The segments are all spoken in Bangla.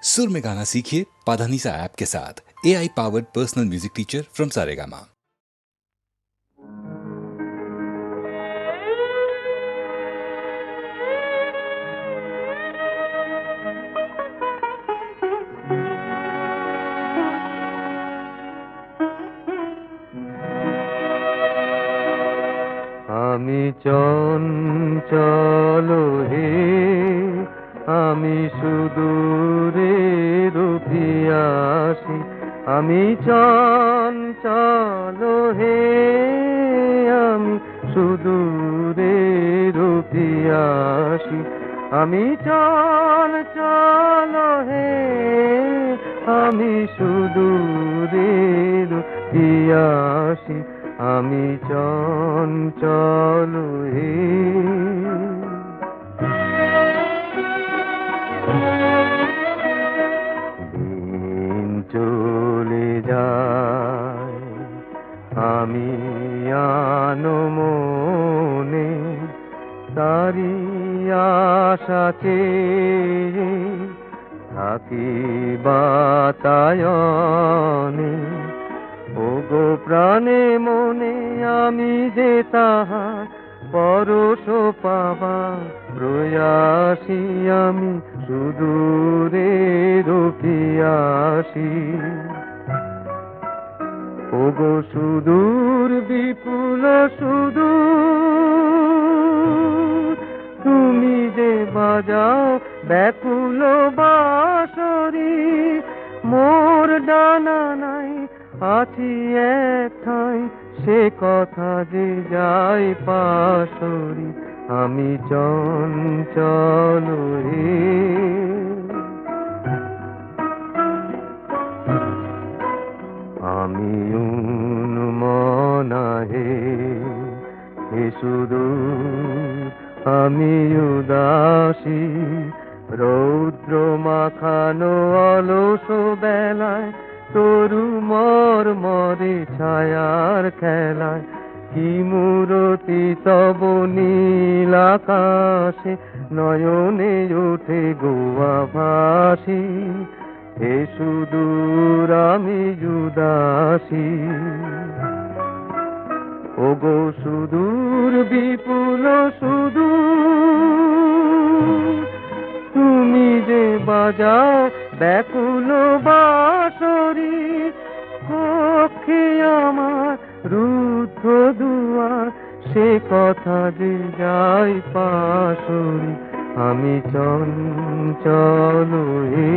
सुर में गाना सीखिए पाधानीसा ऐप के साथ। AI powered personal music teacher from Saregama. আমি চঞ্চল হে, আমি সুদূরে রুপিয়াসি। আমি চঞ্চল হে, আমি সুদূরে রুপিয়াসি। আমি চঞ্চল হে, আমি সুদূরে রুপিয়াসি। আমি চঞ্চল হে। দিন চলে যায়, আমি আনমনে তারি আশা চেয়ে থাকি বাতায়নে। ওগো প্রাণে মনে আমি যে তাহার পরশ পাবা প্রয়াসী। আমি সুদূরে রুপিয়াসি। ওগো সুদূর বিপুল সুদূর, তুমি যে বাজাও ব্যাকুল বাঁশরি। মোর ডানা নাই আছি এক ঠাই, সে কথা যে যাই পাশরি। আমি চঞ্চল হে। আমি উন্মনা হে, হে সুদূর আমি উদাসী। রৌদ্র মাখানো অলস বেলায় তরু মর মরে ছায়ার খেলায়। কি মূরতি তব নীল আকাশে, নয়নে ওঠে গোয়া ভাসি। হে সুদূর আমি উদাসী। ওগো সুদূর বিপুল সুদূর, তুমি যে বাজাও ব্যাকুল বাঁশরি। কক্ষে আমার রুদ্ধ দুয়ার, সে কথা যে যাই পাশরি। আমি চঞ্চল হে,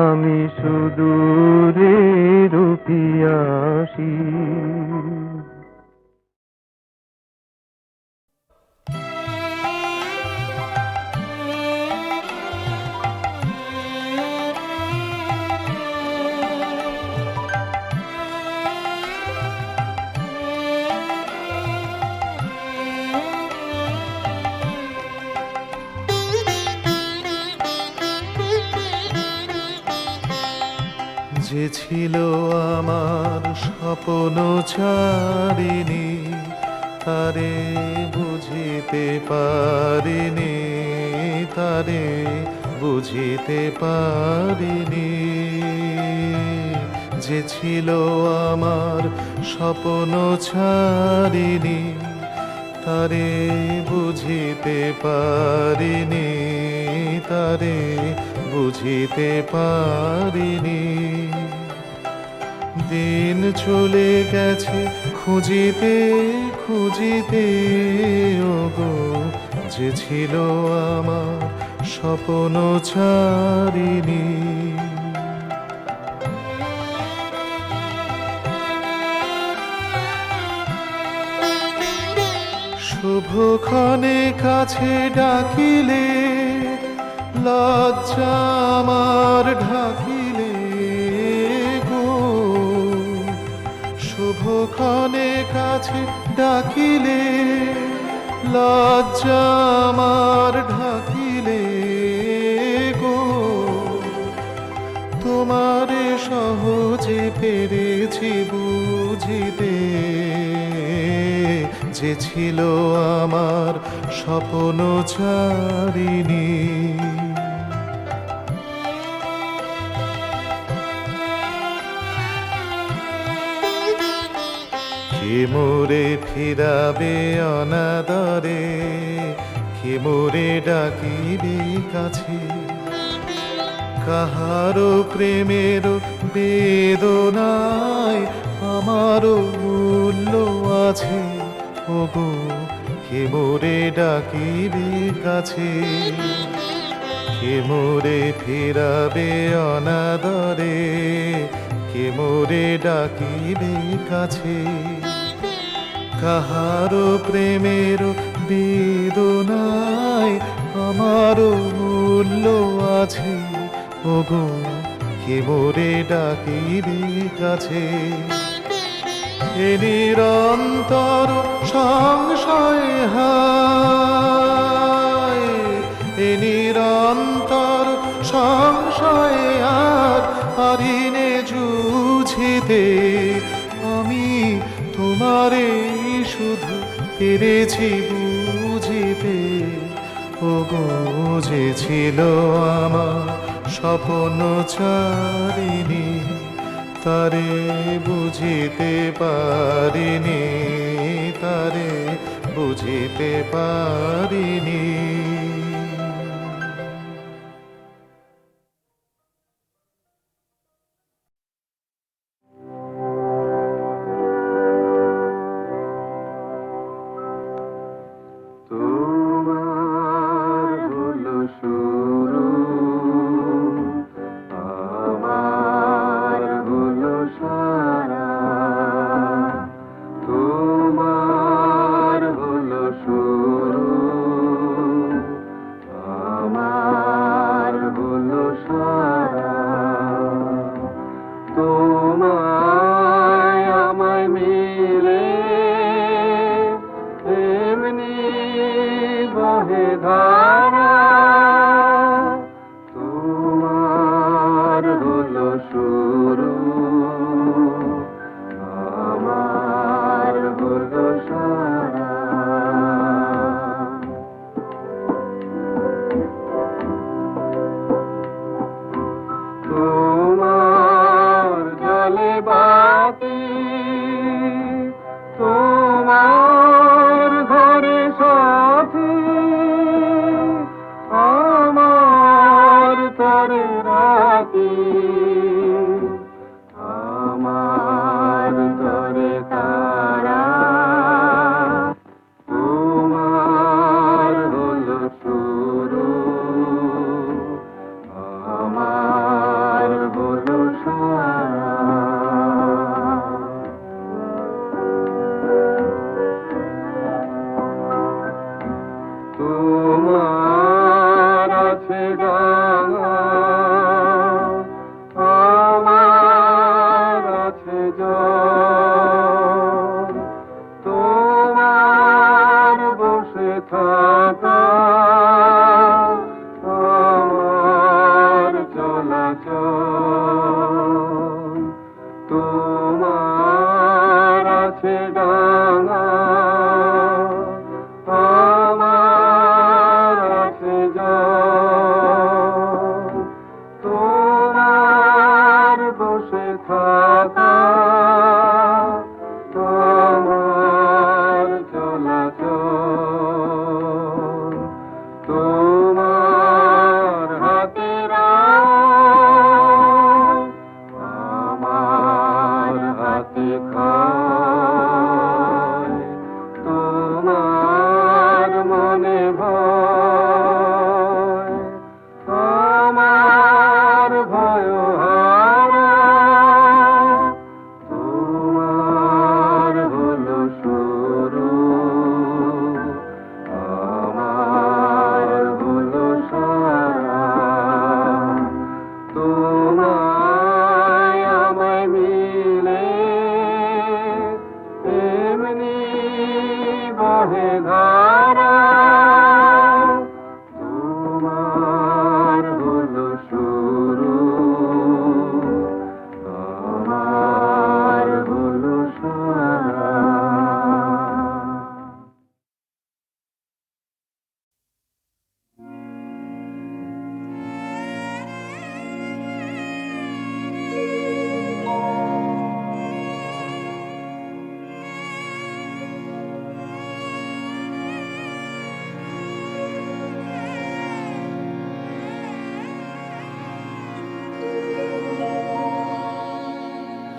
আমি সুদূরে রুপিয়াসি। যে ছিল আমার স্বপ্ন ছাড়িনি, তারে বুঝিতে পারিনি, তারে বুঝিতে পারিনি। যে ছিল আমার স্বপ্ন ছাড়িনি, তারে বুঝিতে পারিনি, তারে বুঝিতে পারিনি। দিন চলে গেছে খুঁজিতে খুঁজিতে, ওগো যে ছিল আমার স্বপ্ন ছাড়িনি। শুভক্ষণে কাছে ডাকিলে, লজ্জা আমার ঢাকিলে গো। শুভক্ষণে কাছে ডাকিলে, লজ্জা আমার ঢাকিলে গো। তোমারে সহজে পেরেছি বুঝিতে, যে ছিল আমার স্বপ্ন ছাড়িনি। কে মোরে ফিরাবে অনাদরে, কে মোরে ডাকিবে কাছে। কাহারো প্রেমের বেদনায় আমারও মূল্য আছে, ওগো কে মোরে ডাকিবে কাছে। কে মোরে ফিরাবে অনাদরে, কে মোরে ডাকিবে কাছে। কাহারো প্রেমের বেদনায় আমারও মূল্য আছে, ওগো কে মোরে ডাকিবে কাছে। এ নিরন্তর সংশয় হায়, এ নিরন্তর সংশয় আর পারিনে জুঝিতে। আমি তোমারে শুধু পেরেছি বুঝিতে, ওগো যে ছিল আমার স্বপ্ন চারিণী, তারে বুঝিতে পারিনি, তারে বুঝিতে পারিনি। তোমার হলো শুরু, আমার হলো সারা। তোমার হলো শুরু,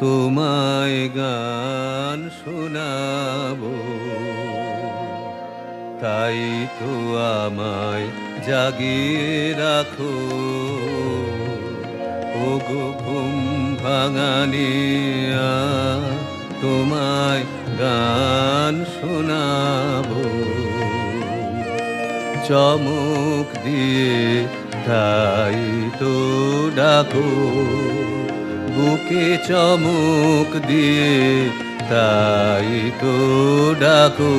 তোমায় গান শোনাবো, তাই তো আমায় জাগিয়ে রাখো, ওগো ঘুম ভাঙানিয়া, তোমায় গান শোনাবো। চমক দিয়ে তাই তো ডাকো, বুকে চমক দিয়ে তাই তো ডাকো,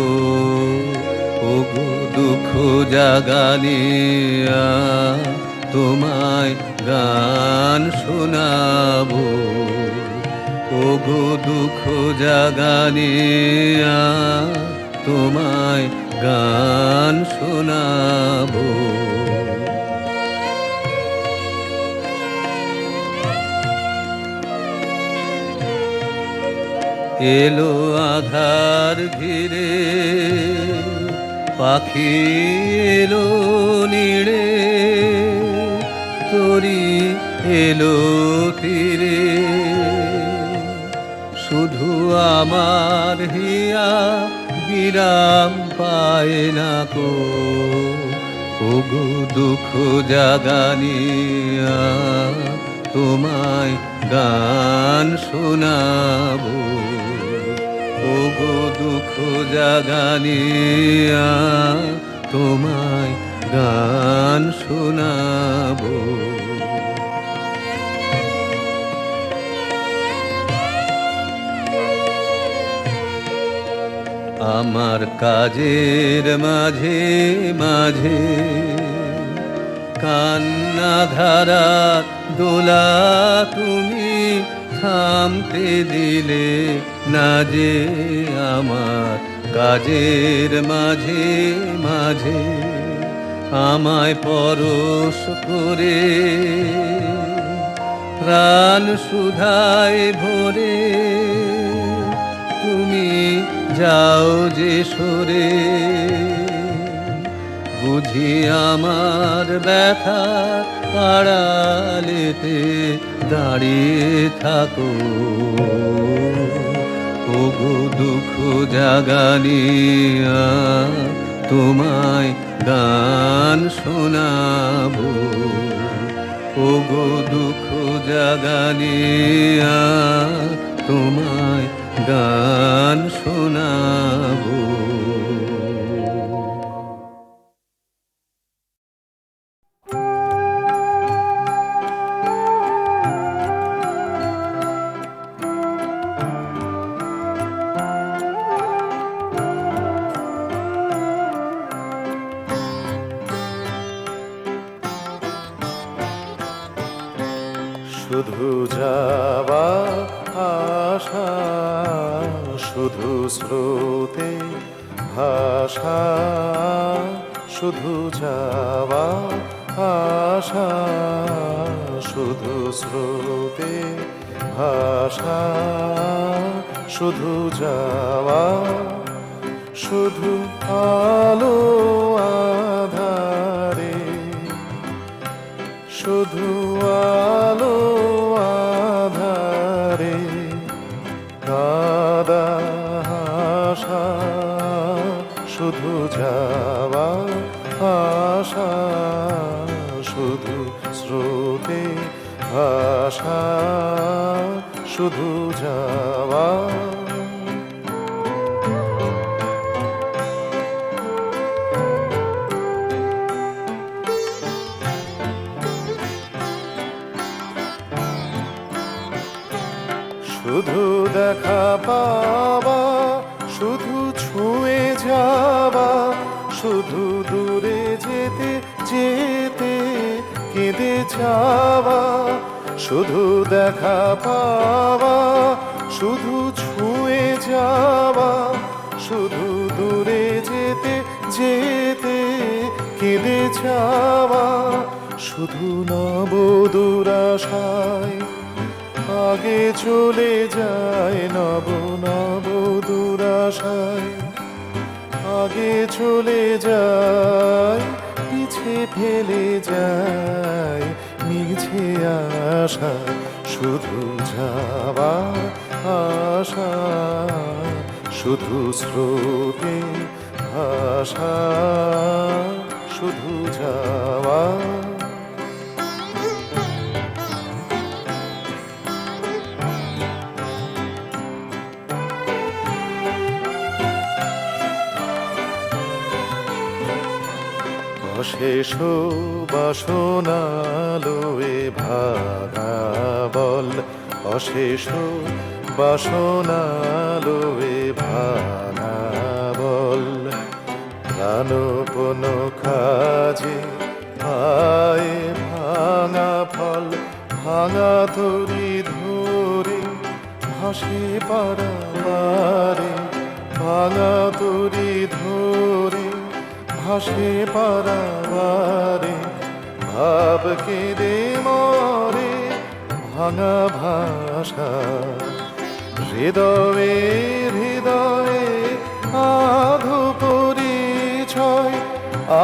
ওগো দুঃখ জাগানিয়া, তোমায় গান শোনাবো, ওগো দুঃখ জাগানিয়া, তোমায় গান শোনাবো। এলো আধার ঘিরে, পাখি এলো নিড়ে, তরি এলো তীরে, শুধু আমার হিয়া বিরাম পায় না কো, ওগো দুঃখ জাগানিয়া, তোমায় গান শোনাবো, ওগো দুঃখ জাগানিয়া, তোমায় গান শোনাবো। আমার কাজের মাঝে মাঝে কান্না ধারা দোলা তুমি থামতে দিলে না যে, আমার কাজের মাঝে মাঝে আমায় পরশ করে প্রাণ সুধায় ভরে তুমি যাও যে সরে, বুঝি আমার ব্যথা আড়ালেতে দাঁড়িয়ে থাকো, ওগো দুঃখ জাগানিয়া, তোমায় গান শোনাবো, ওগো দুঃখ জাগানিয়া, তোমায় গান শোনাবো। শুধু যাওয়া আশা, শুধু স্রোতে ভাষা, শুধু যাওয়া আশা, শুধু স্রোতে ভাষা, শুধু যাওয়া, শুধু আলো আধারে, শুধু আলো আধারে কাদা হাসা, শুধু যাওয়া আশা, শুধু স্রোতে ভাষা, শুধু যাওয়া। শুধু দেখা পাওয়া, শুধু ছুঁয়ে যাওয়া, শুধু দূরে যেতে যেতে কেঁদে যাওয়া, শুধু দেখা পাওয়া, শুধু ছুঁয়ে যাওয়া, শুধু দূরে যেতে যেতে কেঁদে যাওয়া, শুধু নব দুরাশায় আগে চলে যায়, নব নব দুরাশায় আগে চলে যায়, পিছে ফেলে যায়, মিছে আশা শুধু যাওয়া আশা, শুধু স্রোতে ভাষা শুধু যাওয়া। অশেষ বাসনালোয়ে ভাঙা বল, অশেষ বাসনালোয়ে ভাঙা বল, প্রাণপণ কাজে পায় ভাঙা ফল, ভাঙা তরি ধরে ভাসে পারাবারে, ভাঙা তরি ধরে ভাসে পারাবারে, ভাব কেঁদে মরে ভাঙা ভাষা। হৃদয়ে হৃদয়ে আধো পরিচয়,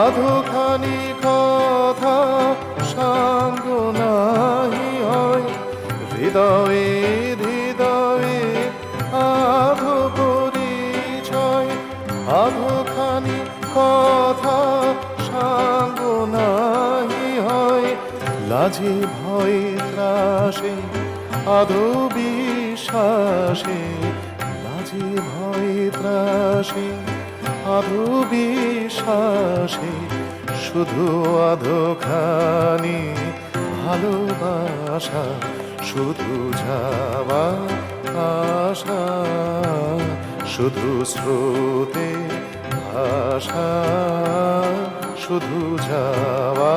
আধোখানি কথা সাঙ্গ নাহি হয়। হৃদয়ে হৃদয়ে আধো পরিচয়, আধোখানি কথা সাঙ্গ নাহি হয়। লাজে ভয়ে ত্রাসে আধো বিশ্বাসে, লাজে ভয়ে ত্রাসে আধো বিশ্বাসে, শুধু আধোখানি ভালোবাসা শুধু যাওয়া আশা, শুধু স্রোতে ভাষা শুধু যাওয়া।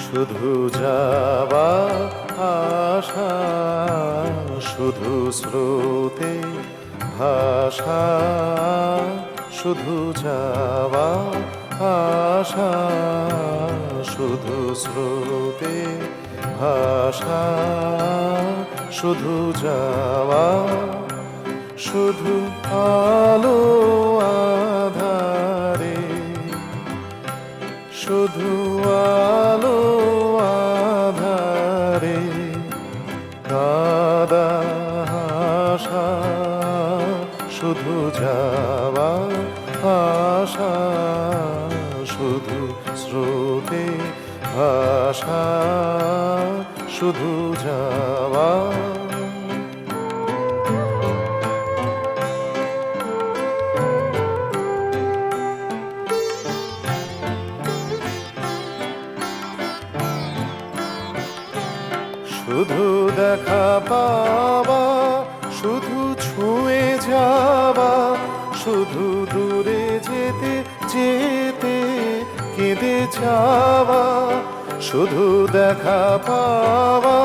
শুধু যাওয়া আশা, শুধু স্রোতে ভাষা শুধু যাওয়া আশা, শুধু স্রোতে ভাষা শুধু যাওয়া। শুধু আলো আধারে, শুধু আলো আধারে, কাদা হাসা শুধু যাওয়া আশা, শুধু স্রোতে ভাষা শুধু যাওয়া। শুধু দেখা পাওয়া, শুধু ছুঁয়ে যাওয়া, শুধু দূরে যেতে যেতে কেঁদে যাওয়া। শুধু দেখা পাওয়া,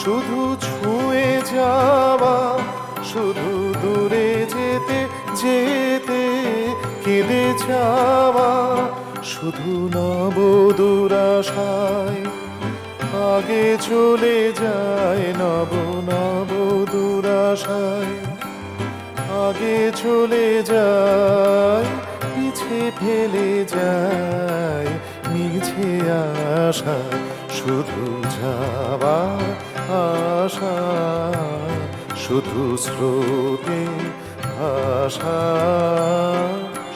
শুধু ছুঁয়ে যাওয়া, শুধু দূরে যেতে যেতে কেঁদে যাওয়া। শুধু নব দুরাশায় আগে চলে যায়, নব নব দুরাশায় আগে চলে যায়, পিছে ফেলে যায় মিছে আশা শুধু যাওয়া আশা, শুধু স্রোতে ভাষা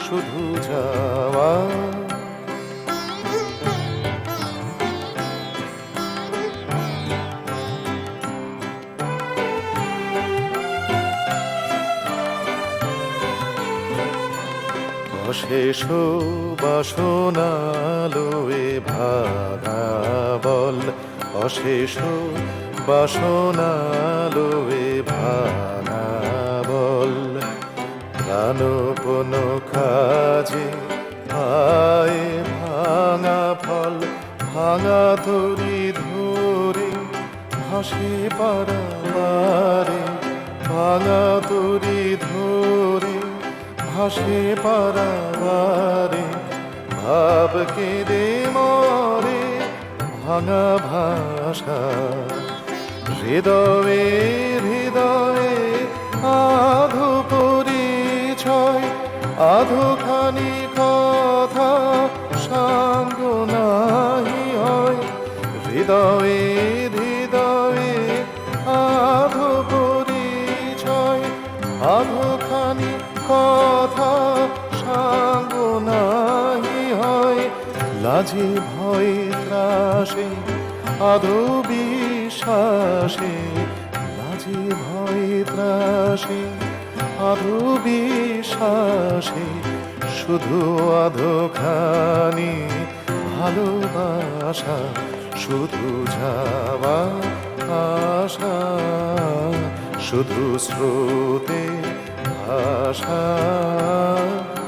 শুধু যাওয়া। অশেষ বাসনালোয়ে ভাঙা বল, অশেষ বাসনালোয়ে ভাঙা বল, প্রাণপণ কাজে পায় ভাঙা ফল, ভাঙা তরি ধরে ভাসে পারাবারে, ভাঙা তরি ধরে ভাসে পারাবারে, ভাব কেঁদে মরে ভাঙা ভাষা। হৃদয়ে হৃদয়ে আধো পরিচয়, আধোখানি কথা সাঙ্গ নাহি হয়। হৃদয়ে হৃদয়ে আধো পরিচয়, আধোখানি কথা সাঙ্গ নাহি হয়। লাজে ভয়ে ত্রাসে আধো বিশ্বাসে, লাজে ভয়ে ত্রাসে আধো বিশ্বাসে, শুধু আধোখানি ভালোবাসা, শুধু যাওয়া আশা, শুধু স্রোতে ভাষা,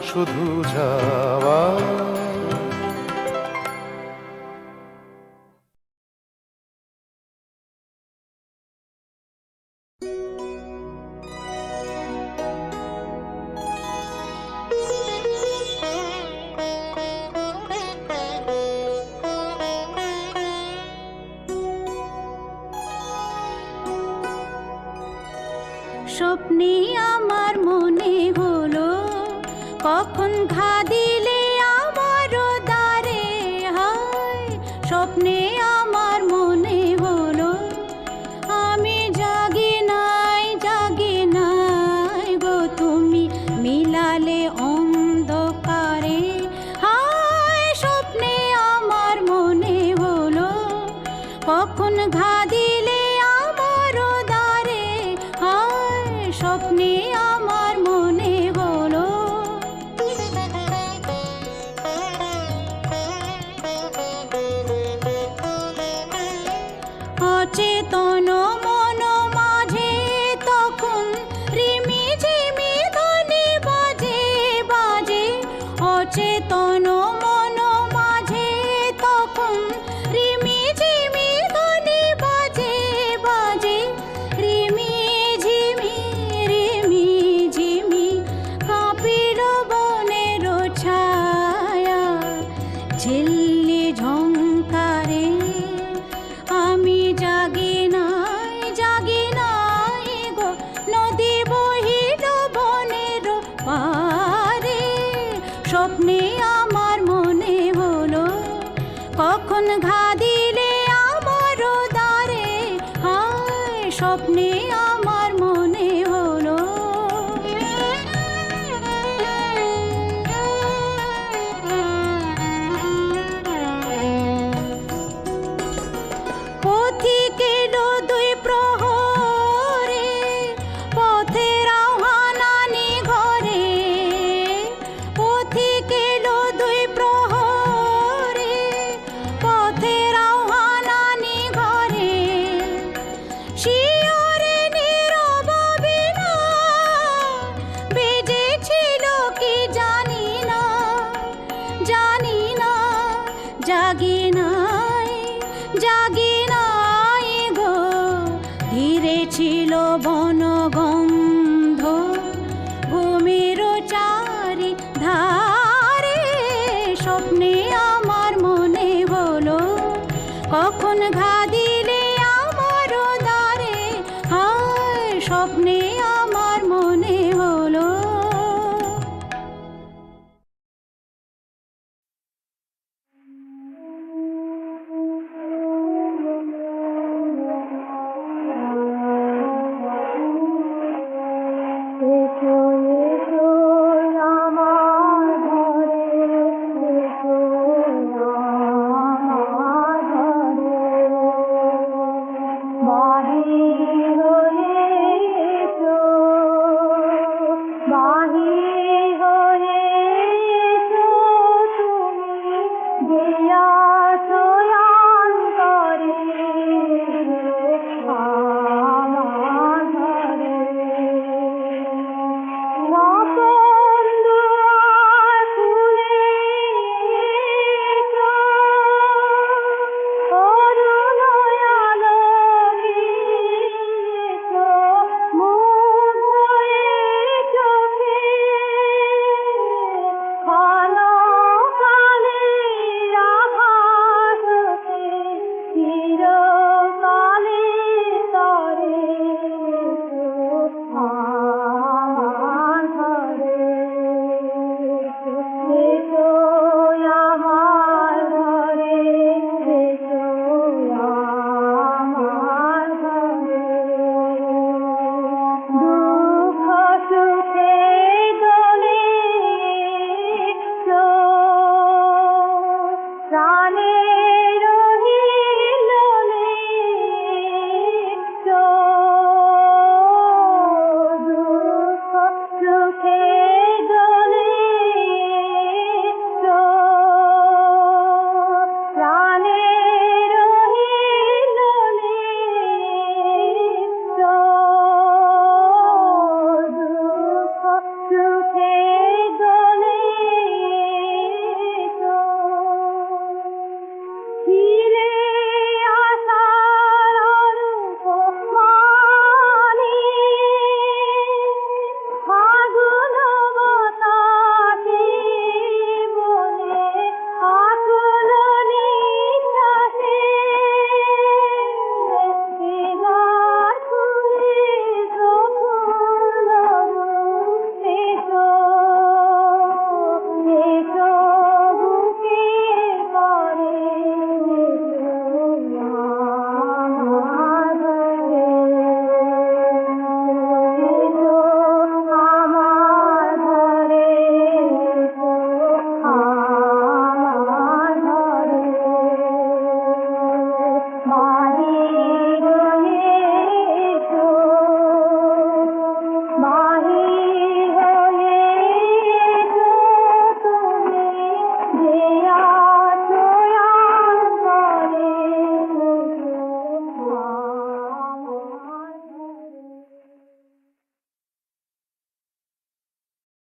শুধু যাওয়া। স্বপ্নে আমার মনে হলো কখন ঘা দিলে আমার দ্বারে হায়। স্বপ্নে আমার মনে হলো আমি জাগি নাই গো, তুমি মিলালে অন্ধকারে হায়। স্বপ্নে আমার মনে হলো কখন ঘা দিলে আমার দ্বারে হায়। স্বপ্নে আমার মনে হলো অচেতন মন মাঝে তখন রিমি ঝিমি ধ্বনি বাজে বাজে। অচেতন মন মাঝে তখন রিমি ঝিমি ধ্বনি বাজে বাজে। রিমি ঝিমি কাঁপিল বনের ছায়া, ঝিল্লি ঝংকারে আমি জাগি নাই গো, নদী বহিল বনের পারে। স্বপ্নে আমার মনে হলো কখন ঘা দিলে আমার দ্বারে হায়। স্বপ্নে